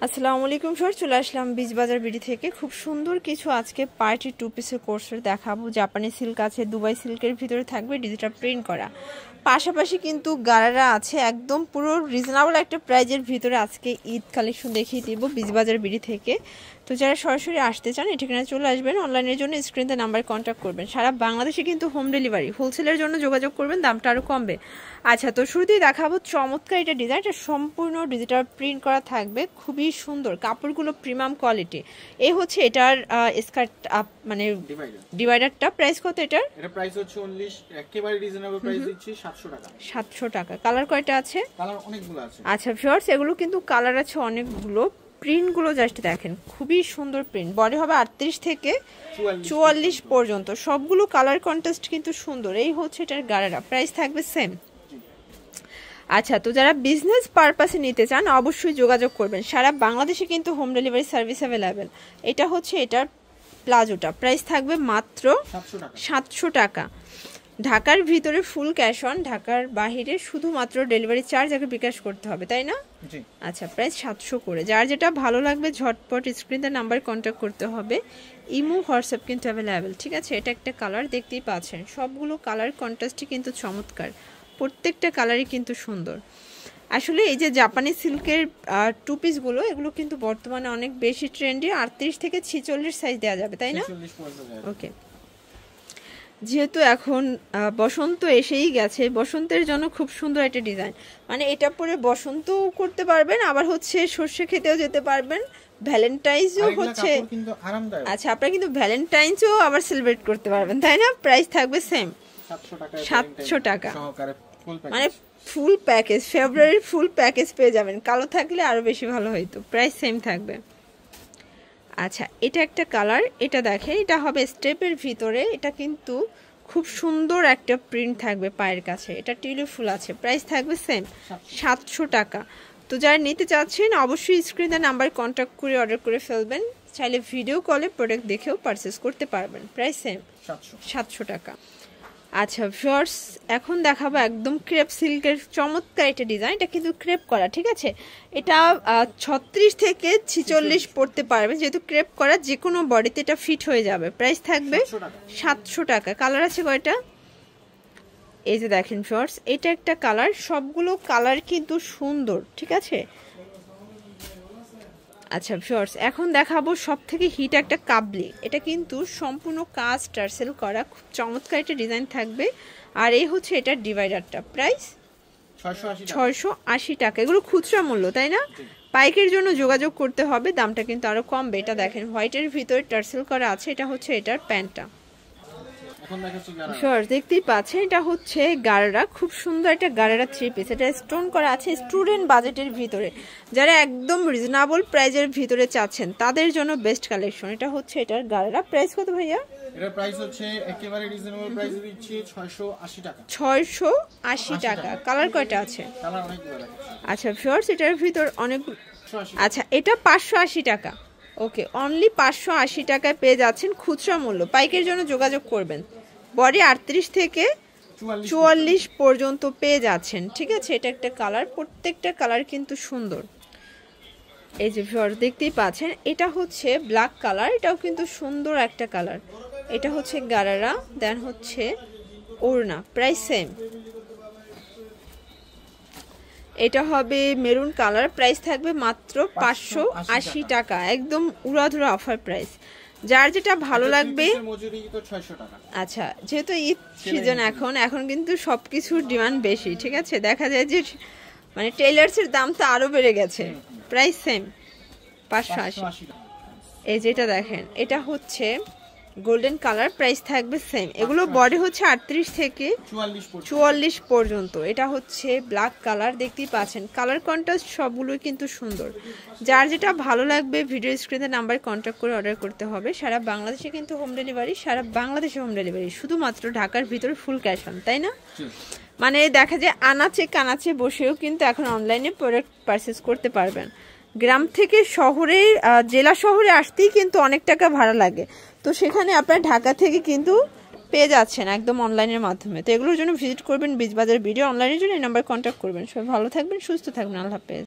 আসসালামু আলাইকুম স্যার, চলে আসলাম বীজ বাজার বিডি থেকে। খুব সুন্দর কিছু আজকে পার্টি টু পিসের কোর্সের দেখাবো। জাপানি সিল্ক আছে, দুবাই সিল্কের ভিতরে থাকবে ডিজিটাল প্রিন্ট করা, পাশাপাশি কিন্তু গারারা আছে। একদম পুরো রিজনেবল একটা প্রাইজের ভিতরে আজকে ঈদ কালেকশন দেখিয়ে দিব বীজ বাজার বিডি থেকে। তো যারা সরাসরি আসতে চান এই ঠিকানায় চলে আসবেন। অনলাইনের জন্য স্ক্রিনে নাম্বার কন্ট্যাক্ট করবেন। সারা বাংলাদেশে কিন্তু হোম ডেলিভারি, হোলসেলের জন্য যোগাযোগ করবেন, দামটা আরও কমবে। আচ্ছা, তো শুরুতেই দেখাবো চমৎকার এটা ডিজাইন। এটা সম্পূর্ণ ডিজিটাল প্রিন্ট করা থাকবে, খুবই সুন্দর, কাপড়গুলো প্রিমিয়াম কোয়ালিটি। এই হচ্ছে এটার স্কার্ট মানে ডিভাইডারটা। প্রাইস কত এটার? এটা প্রাইস হচ্ছে 19, একেবারে রিজনেবল প্রাইস দিচ্ছি 700 টাকা। 700 টাকা। কালার কয়টা আছে? কালার অনেকগুলো আছে। আচ্ছা ভিউয়ার্স, এগুলো কিন্তু কালার আছে অনেকগুলো। প্রিন্টগুলো জাস্ট দেখেন, খুবই সুন্দর প্রিন্ট। বডি হবে 38 থেকে 44 পর্যন্ত, সবগুলো কালার কন্ট্রাস্ট কিন্তু সুন্দর। এই হচ্ছে এটার গারারা। প্রাইস থাকবে সেম। আচ্ছা, তো যারা বিজনেস পারপাসে নিতে চান অবশ্যই যোগাযোগ করবেন। সারা বাংলাদেশে কিন্তু হোম ডেলিভারি সার্ভিস অ্যাভেলেবেল। এটা হচ্ছে এটার প্লাজোটা। প্রাইস থাকবে মাত্র 700 টাকা। ঢাকার ভিতরে ফুল ক্যাশ অন, ঢাকার বাইরে শুধুমাত্র ডেলিভারি চার্জ আগে বিকাশ করতে হবে, তাই না? জি। আচ্ছা, প্রাইস 700 করে। যার যেটা ভালো লাগবে ঝটপট স্ক্রিনে নাম্বার কন্ট্যাক্ট করতে হবে। ইমো হোয়াটসঅ্যাপ কিন্তু অ্যাভেলেবেল, ঠিক আছে? এটা একটা কালার, দেখতেই পাচ্ছেন সবগুলো কালার কন্ট্রাস্টই কিন্তু চমৎকার, প্রত্যেকটা কালারই কিন্তু সুন্দর। আসলে এই যে জাপানি সিল্কের টু পিসগুলো, এগুলো কিন্তু বর্তমানে অনেক বেশি ট্রেন্ডি। 38 থেকে 46 সাইজ দেওয়া যাবে, তাই না? ওকে। যেহেতু এখন বসন্ত এসেই গেছে, বসন্তের জন্য খুব সুন্দর একটা ডিজাইন। মানে এটা পরে বসন্তও করতে পারবেন, আবার হচ্ছে সর্ষে খেতেও যেতে পারবেন, ভ্যালেন্টাইন্সও হচ্ছে। আচ্ছা, আপনারা কিন্তু ভ্যালেন্টাইন্সও আবার সেলিব্রেট করতে পারবেন, তাই না? প্রাইস থাকবে সেম 700 টাকা। মানে ফুল প্যাকেজ, ফেব্রুয়ারির ফুল প্যাকেজ পেয়ে যাবেন। কালো থাকলে আরো বেশি ভালো হইতো। প্রাইস সেম থাকবে। আচ্ছা, এটা একটা কালার, এটা দেখেন, এটা হবে স্টেপের ভিতরে। এটা কিন্তু খুব সুন্দর একটা প্রিন্ট থাকবে পায়ের কাছে। এটা টিউলি ফুল আছে। প্রাইস থাকবে সেম 700 টাকা। তো যারা নিতে চাচ্ছেন অবশ্যই স্ক্রিনে নাম্বার কন্ট্যাক্ট করে অর্ডার করে ফেলবেন। চাইলে ভিডিও কলে প্রোডাক্ট দেখেও পারচেস করতে পারবেন। প্রাইস সেম 700 টাকা। আচ্ছা ভিউয়ার্স, এখন দেখাবো একদম ক্রেপ সিল্কের চমৎকার একটা ডিজাইন। এটা কিন্তু ক্রেপ করা, ঠিক আছে? এটা 36 থেকে 46 পড়তে পারবে, যেহেতু ক্রেপ করা, যে কোনো বডিতে এটা ফিট হয়ে যাবে। প্রাইস থাকবে 700 টাকা। কালার আছে কয়টা? এই যে দেখেন ভিউয়ার্স, এটা একটা কালার। সবগুলো কালার কিন্তু সুন্দর, ঠিক আছে? আচ্ছা ভিউয়ার্স, এখন দেখাবো সব থেকে হিট একটা কাবলি। এটা কিন্তু সম্পূর্ণ কাজ টার্সেল করা, খুব চমৎকার একটা ডিজাইন থাকবে। আর এই হচ্ছে এটার ডিভাইডারটা। প্রাইস 680 টাকা। এগুলো খুচরা মূল্য, তাই না? পাইকের জন্য যোগাযোগ করতে হবে, দামটা কিন্তু আরো কমবে। এটা দেখেন হোয়াইটের ভিতরে টার্সেল করা আছে। এটা হচ্ছে এটার প্যান্টটা। দেখতেই পাচ্ছেন, এটা হচ্ছে গারারা। খুব সুন্দর একটা গারারা থ্রি পিস। এটা স্টোন করা আছে স্টুডেন্ট বাজেটের ভিতরে। যারা একদম রিজনেবল প্রাইজের ভিতরে চাচ্ছেন তাদের জন্য বেস্ট কালেকশন। এটা হচ্ছে এটার গারারা। প্রাইস কত ভাইয়া? এটার প্রাইস হচ্ছে একেবারে রিজনেবল প্রাইস দিচ্ছি 680 টাকা। 680 টাকা। কালার কয়টা আছে? কালার অনেকগুলো আছে। আচ্ছা ভিউয়ার্স, এটার ভিতর অনেক। আচ্ছা, এটা 580 টাকা। ওকে, অনলি 580 টাকায় পেয়ে যাচ্ছেন খুচরা মূল্য। পাইকের জন্য যোগাযোগ করবেন। বডি 38 থেকে 44 পর্যন্ত পেয়ে যাচ্ছেন, ঠিক আছে? এটা একটা কালার, প্রত্যেকটা কালার কিন্তু সুন্দর। এই যে ভিউয়ার্স দেখতেই পাচ্ছেন, এটা হচ্ছে ব্ল্যাক কালার। এটাও কিন্তু সুন্দর একটা কালার। এটা হচ্ছে গারারা, দেন হচ্ছে ওড়না। Price same. এটা হবে মেরুন কালার। প্রাইস থাকবে মাত্র 580 টাকা। একদম উড়াধুরা অফার প্রাইস। যার যেটা ভালো লাগবে। আচ্ছা, যেহেতু ঈদ সিজন, এখন কিন্তু সবকিছুর ডিমান্ড বেশি, ঠিক আছে? দেখা যায় যে মানে টেইলার্সের দাম তো আরো বেড়ে গেছে। Price same 580। এই যেটা দেখেন, এটা হচ্ছে গোল্ডেন কালার। প্রাইস থাকবে সেম। এগুলো বডি হচ্ছে 38 থেকে 44 পর্যন্ত। এটা হচ্ছে ব্ল্যাক কালার, দেখতেই পাচ্ছেন। কালার কন্ট্রাস্ট সবগুলোই কিন্তু সুন্দর। যার যেটা ভালো লাগবে ভিডিও স্ক্রিনে নাম্বার কন্ট্যাক্ট করে অর্ডার করতে হবে। সারা বাংলাদেশে কিন্তু হোম ডেলিভারি, সারা বাংলাদেশে হোম ডেলিভারি, শুধুমাত্র ঢাকার ভিতরে ফুল ক্যাশ অন, তাই না? মানে দেখা যায় আনাচে কানাচে বসেও কিন্তু এখন অনলাইনে প্রোডাক্ট পারচেস করতে পারবেন। গ্রাম থেকে শহরে, জেলা শহরে আসতেই কিন্তু অনেক টাকা ভাড়া লাগে। তো সেখানে আপনার ঢাকা থেকে কিন্তু পেয়ে যাচ্ছেন একদম অনলাইনের মাধ্যমে। তো এগুলোর জন্য ভিজিট করবেন বীজ বাজার ভিডিও। অনলাইনের জন্য এই নাম্বার কন্ট্যাক্ট করবেন। সবাই ভালো থাকবেন, সুস্থ থাকবেন। আল্লাহ হাফেজ।